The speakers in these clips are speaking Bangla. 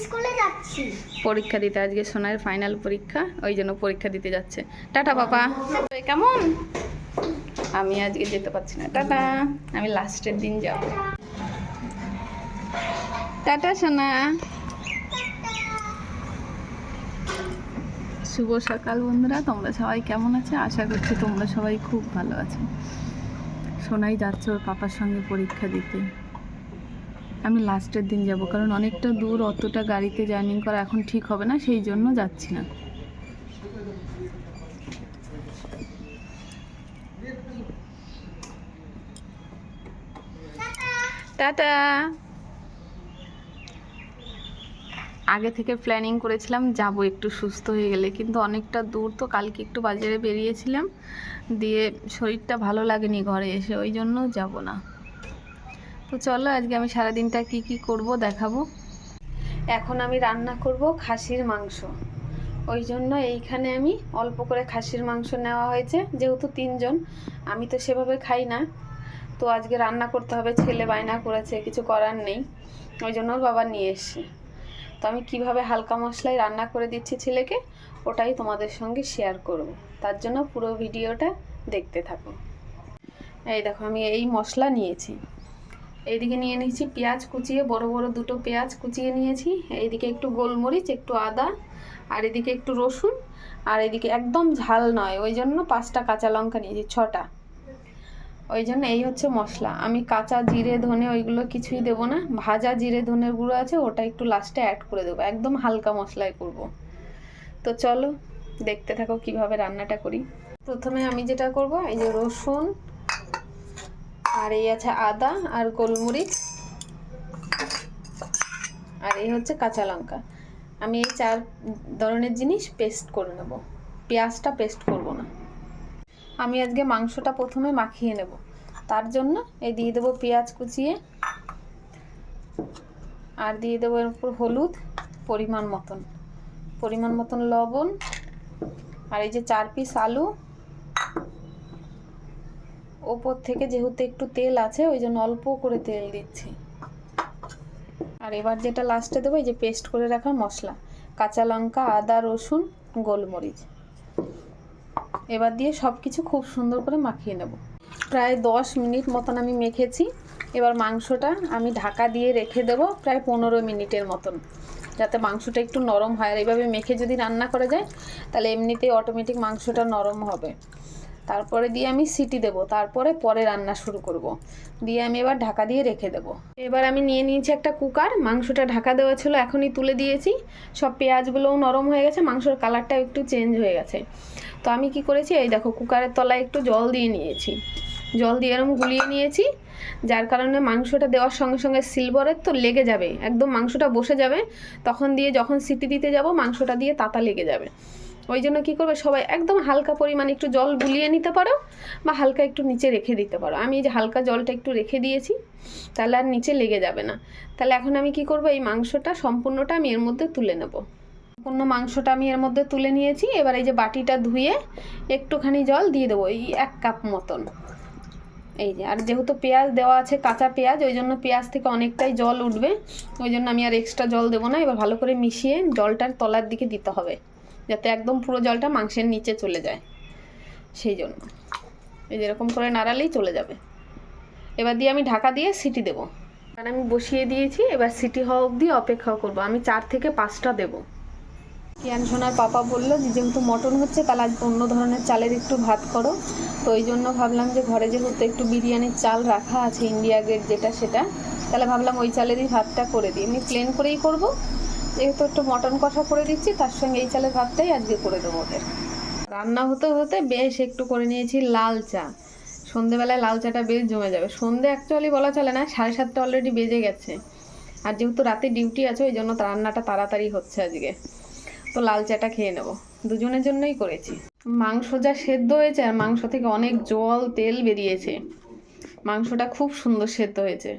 স্কুলে যাচ্ছি পরীক্ষা দিতে। আজকে সোনার ফাইনাল পরীক্ষা, ওই জন্য পরীক্ষা দিতে যাচ্ছে। টাটা পাপা। কেমন? আমি আজকে যেতে পারছি না, টাটা। আমি লাস্টের দিন যাব। টাটা সোনা। শুভ সকাল বন্ধুরা, তোমরা সবাই কেমন আছো? আশা করছি তোমরা সবাই খুব ভালো আছো। সোনাই যাচ্ছে ওর পাপার সঙ্গে পরীক্ষা দিতে। আমি লাস্টের দিন যাব, কারণ অনেকটা দূর, অতটা গাড়িতে জার্নি করা এখন ঠিক হবে না, সেই জন্য যাচ্ছি না। টাটা। আগে থেকে প্ল্যানিং করেছিলাম যাব একটু সুস্থ হয়ে গেলে, কিন্তু অনেকটা দূর তো। কালকে একটু বাজারে বেরিয়েছিলাম, দিয়ে শরীরটা ভালো লাগেনি ঘরে এসে, ওই জন্য যাব না। তো চলো আজকে আমি সারাদিনটা কি কি করব দেখাবো। এখন আমি রান্না করব খাসির মাংস। ওই জন্য এইখানে আমি অল্প করে খাসির মাংস নেওয়া হয়েছে, যেহেতু 3 জন, আমি তো সেভাবে খাই না। তো আজকে রান্না করতে হবে, ছেলে বায়না করেছে, কিছু করার নেই, ওই জন্য ওর বাবা নিয়ে এসছে। তো আমি কিভাবে হালকা মশলায় রান্না করে দিচ্ছি ছেলেকে, ওটাই তোমাদের সঙ্গে শেয়ার করব। তার জন্য পুরো ভিডিওটা দেখতে থাকো। এই দেখো, আমি এই মশলা নিয়েছি। এইদিকে নিয়ে নিয়েছি পেঁয়াজ কুচিয়ে, বড় বড় 2টো পেঁয়াজ কুচিয়ে নিয়েছি। এইদিকে একটু গোলমরিচ, একটু আদা, আর এদিকে একটু রসুন, আর এদিকে একদম ঝাল নয় ওই জন্য 5টা কাঁচা লঙ্কা নিয়েছি, 6টা। ওই জন্য এই হচ্ছে মশলা। আমি কাঁচা জিরে ধনে ওইগুলো কিছুই দেবো না, ভাজা জিরে ধনের গুঁড়ো আছে, ওটা একটু লাস্টে অ্যাড করে দেবো, একদম হালকা মশলায় করব। তো চলো দেখতে থাকো কিভাবে রান্নাটা করি। প্রথমে আমি যেটা করব, এই যে রসুন, আর এই আছে আদা আর গোলমরিচ, আর এই হচ্ছে কাঁচা লঙ্কা। আমি এই 4 ধরনের জিনিস পেস্ট করে নেব, পেঁয়াজটা পেস্ট করব না। আমি আজকে মাংসটা প্রথমে মাখিয়ে নেব, তার জন্য এই দিয়ে দেবো পেঁয়াজ কুচিয়ে, আর দিয়ে দেবো এর উপর হলুদ পরিমাণ মতন, লবণ, আর এই যে 4 পিস আলু। ওপর থেকে যেহেতু একটু তেল আছে, ওই জন্য অল্প করে তেল দিচ্ছি। আর এবার যেটা লাস্টে দেবো, এই যে পেস্ট করে রাখা মশলা, কাঁচা লঙ্কা, আদা, রসুন, গোলমরিচ। এবার দিয়ে সব কিছু খুব সুন্দর করে মাখিয়ে নেব। প্রায় 10 মিনিট মতন আমি মেখেছি। এবার মাংসটা আমি ঢাকা দিয়ে রেখে দেব প্রায় 15 মিনিটের মতন, যাতে মাংসটা একটু নরম হয়। আর এইভাবে মেখে যদি রান্না করা যায়, তাহলে এমনিতেই অটোমেটিক মাংসটা নরম হবে। তারপরে দিয়ে আমি সিটি দেব, পরে রান্না শুরু করব। দিয়ে আমি এবার ঢাকা দিয়ে রেখে দেব। এবার আমি নিয়ে নিয়েছি একটা কুকার, মাংসটা ঢাকা দেওয়া ছিল, এখনই তুলে দিয়েছি। সব পেঁয়াজগুলোও নরম হয়ে গেছে, মাংসের কালারটাও একটু চেঞ্জ হয়ে গেছে। তো আমি কি করেছি, এই দেখো কুকারের তলায় একটু জল দিয়ে নিয়েছি, জল দিয়ে এরকম গুলিয়ে নিয়েছি, যার কারণে মাংসটা দেওয়ার সঙ্গে সঙ্গে সিলভারের তো লেগে যাবে, একদম মাংসটা বসে যাবে। তখন দিয়ে যখন সিটি দিতে যাব, মাংসটা দিয়ে তাতা লেগে যাবে। ওই জন্য কী করবে, সবাই একদম হালকা পরিমাণে একটু জল গুলিয়ে নিতে পারো, বা হালকা একটু নিচে রেখে দিতে পারো। আমি এই যে হালকা জলটা একটু রেখে দিয়েছি, তাহলে আর নিচে লেগে যাবে না। তাহলে এখন আমি কি করব, এই মাংসটা সম্পূর্ণটা আমি এর মধ্যে তুলে নেব। সম্পূর্ণ মাংসটা আমি এর মধ্যে তুলে নিয়েছি। এবার এই যে বাটিটা ধুয়ে একটুখানি জল দিয়ে দেবো, এই 1 কাপ মতন। এই যে, আর যেহেতু পেঁয়াজ দেওয়া আছে, কাঁচা পেঁয়াজ, ওই জন্য পেঁয়াজ থেকে অনেকটাই জল উঠবে, ওই জন্য আমি আর এক্সট্রা জল দেবো না। এবার ভালো করে মিশিয়ে জলটার তলার দিকে দিতে হবে, যাতে একদম পুরো জলটা মাংসের নিচে চলে যায়, সেই জন্য এই যেরকম করে নাড়ালেই চলে যাবে। এবার দিয়ে আমি ঢাকা দিয়ে সিটি দেবো। আর আমি বসিয়ে দিয়েছি, এবার সিটি হওয়া অবধি অপেক্ষা করব। আমি 4 থেকে 5টা দেবো। কিয়ান সোনার পাপা বললো যে যেহেতু মটন হচ্ছে, তাহলে আজকে অন্য ধরনের চালের একটু ভাত করো। তো ওই জন্য ভাবলাম যে ঘরে যেহেতু একটু বিরিয়ানির চাল রাখা আছে, ইন্ডিয়া গেট যেটা, সেটা, তাহলে ভাবলাম ওই চালেরই ভাতটা করে দিই। আমি প্লেন করেই করব, যেহেতু একটু মটন কষা করে দিচ্ছি, তার সঙ্গে এই চালের ভাতটাই আজকে করে দেবো ওদের। রান্না হতে হতে বেশ একটু করে নিয়েছি লাল চা। সন্ধেবেলায় লাল চাটা বেশ জমে যাবে। সন্ধে অ্যাকচুয়ালি বলা চলে না, 7:30 অলরেডি বেজে গেছে। আর যেহেতু রাতে ডিউটি আছে, ওই জন্য রান্নাটা তাড়াতাড়ি হচ্ছে আজকে। তো লাল চাটা খেয়ে নেব, দুজনের জন্যই করেছি। মাংস যা সেদ্ধ হয়েছে, আর মাংস থেকে অনেক জল তেল বেরিয়েছে, মাংসটা খুব সুন্দর সেদ্ধ হয়েছে।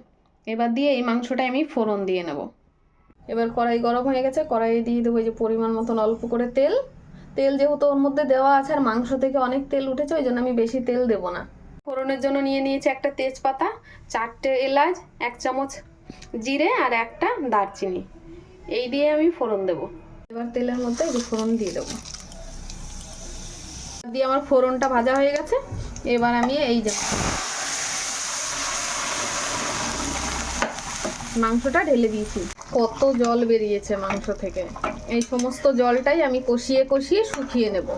এবার দিয়ে এই মাংসটা আমি ফোড়ন দিয়ে নেব। এবার কড়াই গরম হয়ে গেছে, কড়াইয়ে দিয়ে দেবো যে পরিমাণ মতন অল্প করে তেল। তেল যেহেতু ওর মধ্যে দেওয়া আছে, আর মাংস থেকে অনেক তেল উঠেছে, ওই জন্য আমি বেশি তেল দেবো না। ফোড়নের জন্য নিয়ে নিয়েছি একটা তেজপাতা, 4টে এলাচ, 1 চামচ জিরে, আর একটা দারচিনি। এই দিয়ে আমি ফোড়ন দেবো। এবার তেলের মধ্যে এই ফোড়ন দিয়ে দেবো। দিয়ে আমার ফোড়নটা ভাজা হয়ে গেছে। এবার আমি এই যে মাংসটা ঢেলে দিয়েছি। কত জল বেরিয়েছে মাংস থেকে। এই সমস্ত জলটাই আমি কষিয়ে কষিয়ে শুকিয়ে নেব।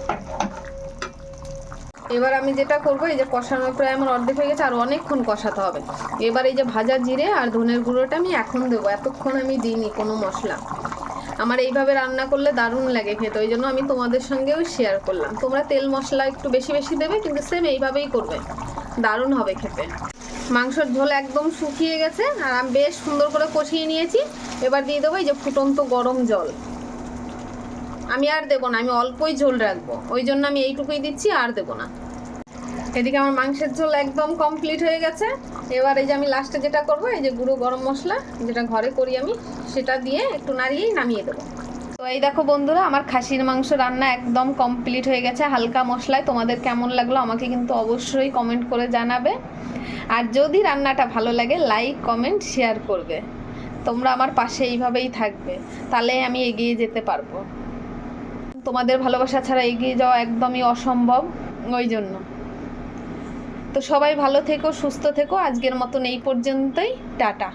এবার আমি যেটা করবো, এই যে কষানো প্রায় আমার অর্ধেক হয়ে গেছে, আর অনেকক্ষণ কষাতে হবে। এবার এই যে ভাজা জিরে আর ধনের গুঁড়োটা আমি এখন দেবো, এতক্ষণ আমি দিইনি কোনো মশলা। আমার এইভাবে রান্না করলে দারুণ লাগে খেতে, ওই জন্য আমি তোমাদের সঙ্গেও শেয়ার করলাম। তোমরা তেল মশলা একটু বেশি বেশি দেবে, কিন্তু সেম এইভাবেই করবে, দারুণ হবে খেতে। মাংসের ঝোল একদম শুকিয়ে গেছে আর আমি বেশ সুন্দর করে কষিয়ে নিয়েছি। এবার দিয়ে দেবো এই যে ফুটন্ত গরম জল। আমি আর দেবো না, আমি অল্পই ঝোল রাখবো, ওই জন্য আমি এইটুকুই দিচ্ছি, আর দেবো না। এদিকে আমার মাংসের ঝোল একদম কমপ্লিট হয়ে গেছে। এবার এই যে আমি লাস্টে যেটা করবো, এই যে গুঁড়ো গরম মশলা যেটা ঘরে করি আমি, সেটা দিয়ে একটু নাড়িয়েই নামিয়ে দেবো। তো এই দেখো বন্ধুরা, আমার খাসির মাংস রান্না একদম কমপ্লিট হয়ে গেছে হালকা মশলায়। তোমাদের কেমন লাগলো আমাকে কিন্তু অবশ্যই কমেন্ট করে জানাবে। আর যদি রান্নাটা ভালো লাগে লাইক কমেন্ট শেয়ার করবে। তোমরা আমার পাশে এইভাবেই থাকবে, তাহলে আমি এগিয়ে যেতে পারবো। তোমাদের ভালোবাসা ছাড়া এগিয়ে যাওয়া একদমই অসম্ভব, ওই জন্য। তো সবাই ভালো থেকো, সুস্থ থেকো। আজকের মতন এই পর্যন্তই, টাটা।